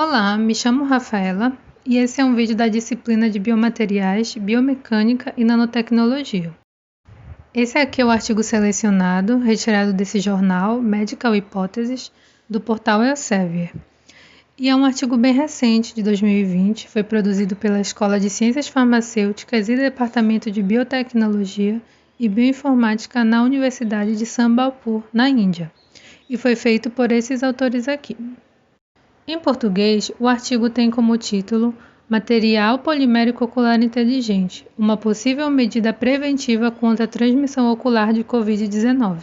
Olá, me chamo Rafaela e esse é um vídeo da disciplina de Biomateriais, Biomecânica e Nanotecnologia. Esse aqui é o artigo selecionado, retirado desse jornal Medical Hypothesis, do portal Elsevier. E é um artigo bem recente, de 2020, foi produzido pela Escola de Ciências Farmacêuticas e Departamento de Biotecnologia e Bioinformática na Universidade de Sambalpur, na Índia, e foi feito por esses autores aqui. Em português, o artigo tem como título Material polimérico ocular inteligente, uma possível medida preventiva contra a transmissão ocular de Covid-19.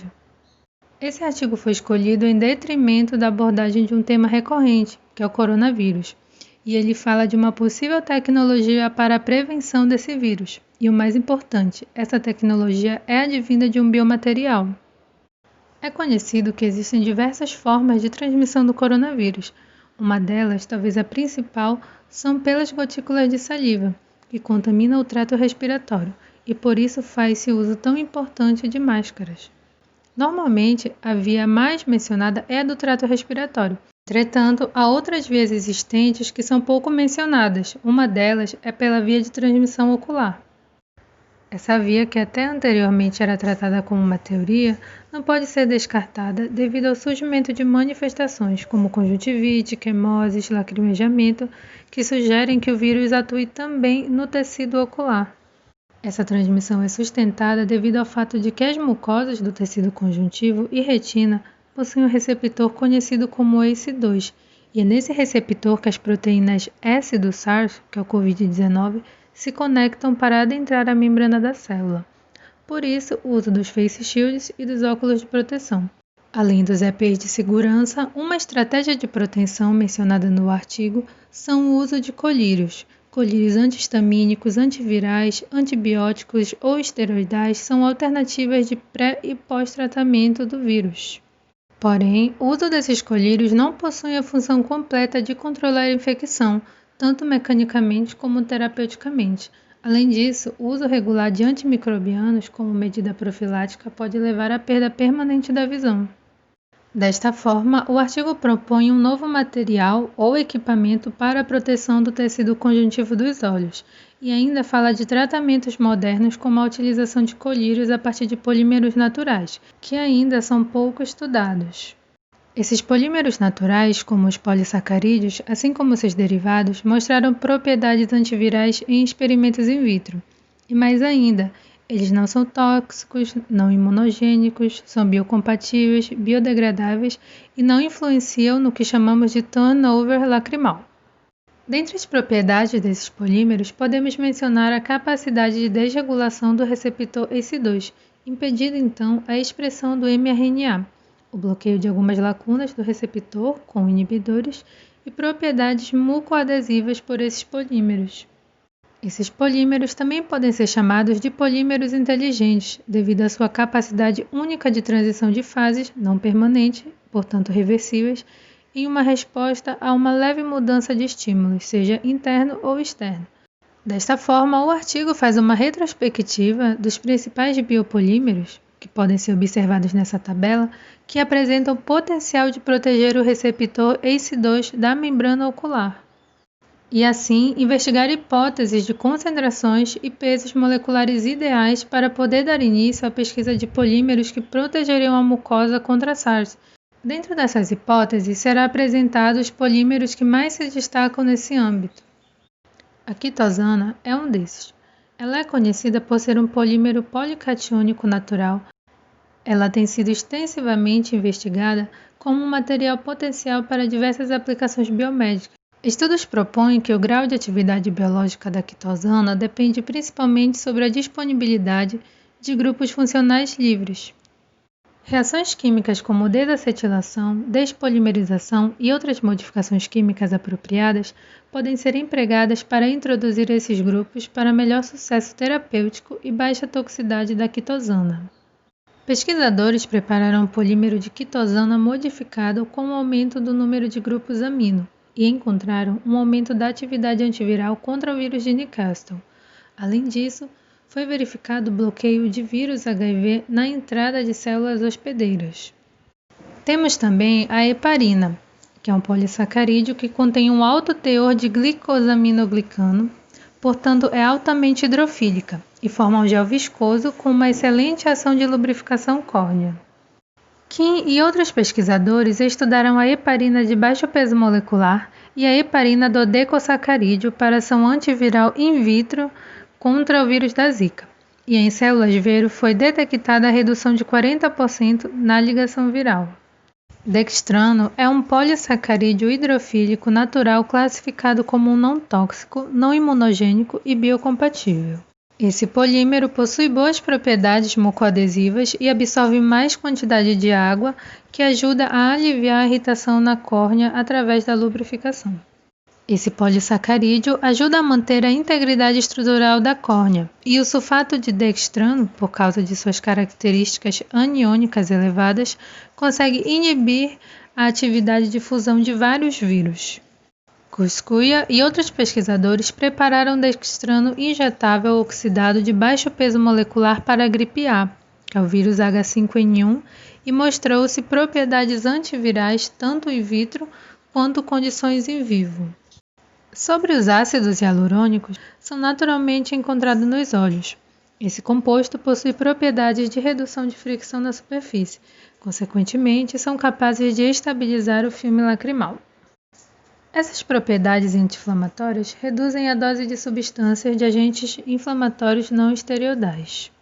Esse artigo foi escolhido em detrimento da abordagem de um tema recorrente, que é o coronavírus, e ele fala de uma possível tecnologia para a prevenção desse vírus. E o mais importante, essa tecnologia é advinda de um biomaterial. É conhecido que existem diversas formas de transmissão do coronavírus. Uma delas, talvez a principal, são pelas gotículas de saliva, que contaminam o trato respiratório, e por isso faz-se uso tão importante de máscaras. Normalmente, a via mais mencionada é a do trato respiratório. Entretanto, há outras vias existentes que são pouco mencionadas. Uma delas é pela via de transmissão ocular. Essa via, que até anteriormente era tratada como uma teoria, não pode ser descartada devido ao surgimento de manifestações como conjuntivite, quimoses, lacrimejamento, que sugerem que o vírus atue também no tecido ocular. Essa transmissão é sustentada devido ao fato de que as mucosas do tecido conjuntivo e retina possuem um receptor conhecido como ACE2, e é nesse receptor que as proteínas S do SARS, que é o Covid-19, se conectam para adentrar a membrana da célula. Por isso, o uso dos face shields e dos óculos de proteção. Além dos EPIs de segurança, uma estratégia de proteção mencionada no artigo são o uso de colírios. Colírios antihistamínicos, antivirais, antibióticos ou esteroidais são alternativas de pré- e pós-tratamento do vírus. Porém, o uso desses colírios não possui a função completa de controlar a infecção, tanto mecanicamente como terapeuticamente. Além disso, o uso regular de antimicrobianos como medida profilática pode levar à perda permanente da visão. Desta forma, o artigo propõe um novo material ou equipamento para a proteção do tecido conjuntivo dos olhos, e ainda fala de tratamentos modernos como a utilização de colírios a partir de polímeros naturais, que ainda são pouco estudados. Esses polímeros naturais, como os polissacarídeos, assim como seus derivados, mostraram propriedades antivirais em experimentos in vitro. E mais ainda, eles não são tóxicos, não imunogênicos, são biocompatíveis, biodegradáveis e não influenciam no que chamamos de turnover lacrimal. Dentre as propriedades desses polímeros, podemos mencionar a capacidade de desregulação do receptor ACE2, impedindo então a expressão do mRNA, o bloqueio de algumas lacunas do receptor com inibidores e propriedades mucoadesivas por esses polímeros. Esses polímeros também podem ser chamados de polímeros inteligentes, devido à sua capacidade única de transição de fases, não permanente, portanto reversíveis, em uma resposta a uma leve mudança de estímulos, seja interno ou externo. Desta forma, o artigo faz uma retrospectiva dos principais biopolímeros, que podem ser observados nessa tabela, que apresentam potencial de proteger o receptor ACE2 da membrana ocular, e assim investigar hipóteses de concentrações e pesos moleculares ideais para poder dar início à pesquisa de polímeros que protegeriam a mucosa contra a SARS. Dentro dessas hipóteses, será apresentado os polímeros que mais se destacam nesse âmbito. A quitosana é um desses. Ela é conhecida por ser um polímero policatiônico natural. Ela tem sido extensivamente investigada como um material potencial para diversas aplicações biomédicas. Estudos propõem que o grau de atividade biológica da quitosana depende principalmente sobre a disponibilidade de grupos funcionais livres. Reações químicas como desacetilação, despolimerização e outras modificações químicas apropriadas podem ser empregadas para introduzir esses grupos para melhor sucesso terapêutico e baixa toxicidade da quitosana. Pesquisadores prepararam um polímero de quitosana modificado com o aumento do número de grupos amino e encontraram um aumento da atividade antiviral contra o vírus de Newcastle. Além disso, foi verificado o bloqueio de vírus HIV na entrada de células hospedeiras. Temos também a heparina, que é um polissacarídeo que contém um alto teor de glicosaminoglicano, portanto é altamente hidrofílica e forma um gel viscoso com uma excelente ação de lubrificação córnea. Kim e outros pesquisadores estudaram a heparina de baixo peso molecular e a heparina dodecosacarídeo para ação antiviral in vitro contra o vírus da Zika. E em células vero foi detectada a redução de 40% na ligação viral. Dextrano é um polissacarídeo hidrofílico natural classificado como um não tóxico, não imunogênico e biocompatível. Esse polímero possui boas propriedades mucoadesivas e absorve mais quantidade de água, que ajuda a aliviar a irritação na córnea através da lubrificação. Esse polissacarídeo ajuda a manter a integridade estrutural da córnea, e o sulfato de dextrano, por causa de suas características aniônicas elevadas, consegue inibir a atividade de fusão de vários vírus. Cuscuia e outros pesquisadores prepararam dextrano injetável oxidado de baixo peso molecular para a gripe A, que é o vírus H5N1, e mostrou-se propriedades antivirais tanto in vitro quanto condições in vivo. Sobre os ácidos hialurônicos, são naturalmente encontrados nos óleos. Esse composto possui propriedades de redução de fricção na superfície, consequentemente, são capazes de estabilizar o filme lacrimal. Essas propriedades anti-inflamatórias reduzem a dose de substâncias de agentes inflamatórios não esteroidais.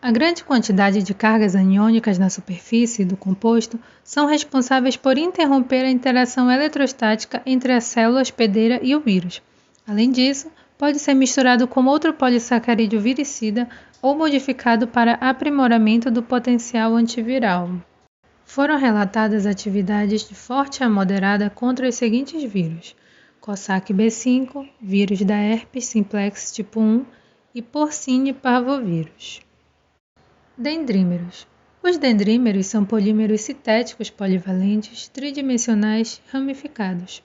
A grande quantidade de cargas aniônicas na superfície do composto são responsáveis por interromper a interação eletrostática entre a célula hospedeira e o vírus. Além disso, pode ser misturado com outro polissacarídeo viricida ou modificado para aprimoramento do potencial antiviral. Foram relatadas atividades de forte a moderada contra os seguintes vírus: Coxsackie B5, vírus da herpes simplex tipo 1 e porcine parvovírus. Dendrímeros. Os dendrímeros são polímeros sintéticos polivalentes, tridimensionais, ramificados.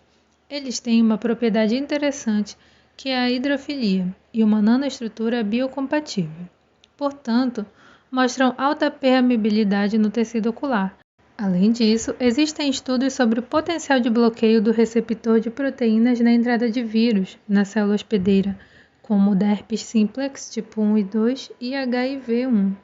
Eles têm uma propriedade interessante, que é a hidrofilia, e uma nanoestrutura biocompatível. Portanto, mostram alta permeabilidade no tecido ocular. Além disso, existem estudos sobre o potencial de bloqueio do receptor de proteínas na entrada de vírus na célula hospedeira, como o da herpes simplex tipo 1 e 2 e HIV-1.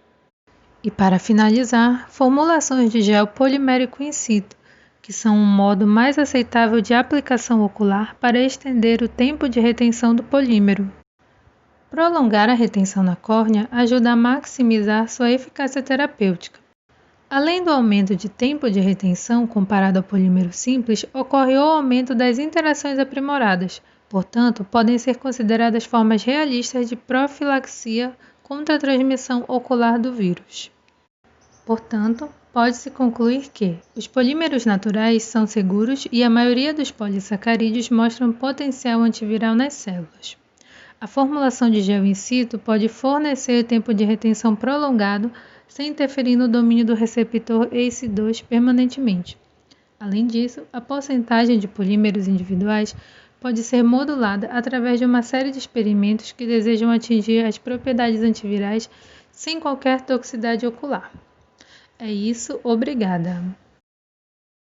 E para finalizar, formulações de gel polimérico in situ, que são um modo mais aceitável de aplicação ocular para estender o tempo de retenção do polímero. Prolongar a retenção na córnea ajuda a maximizar sua eficácia terapêutica. Além do aumento de tempo de retenção comparado ao polímero simples, ocorre o aumento das interações aprimoradas, portanto, podem ser consideradas formas realistas de profilaxia contra a transmissão ocular do vírus. Portanto, pode-se concluir que os polímeros naturais são seguros e a maioria dos polissacarídeos mostram potencial antiviral nas células. A formulação de gel in situ pode fornecer tempo de retenção prolongado sem interferir no domínio do receptor ACE2 permanentemente. Além disso, a porcentagem de polímeros individuais pode ser modulada através de uma série de experimentos que desejam atingir as propriedades antivirais sem qualquer toxicidade ocular. É isso, obrigada!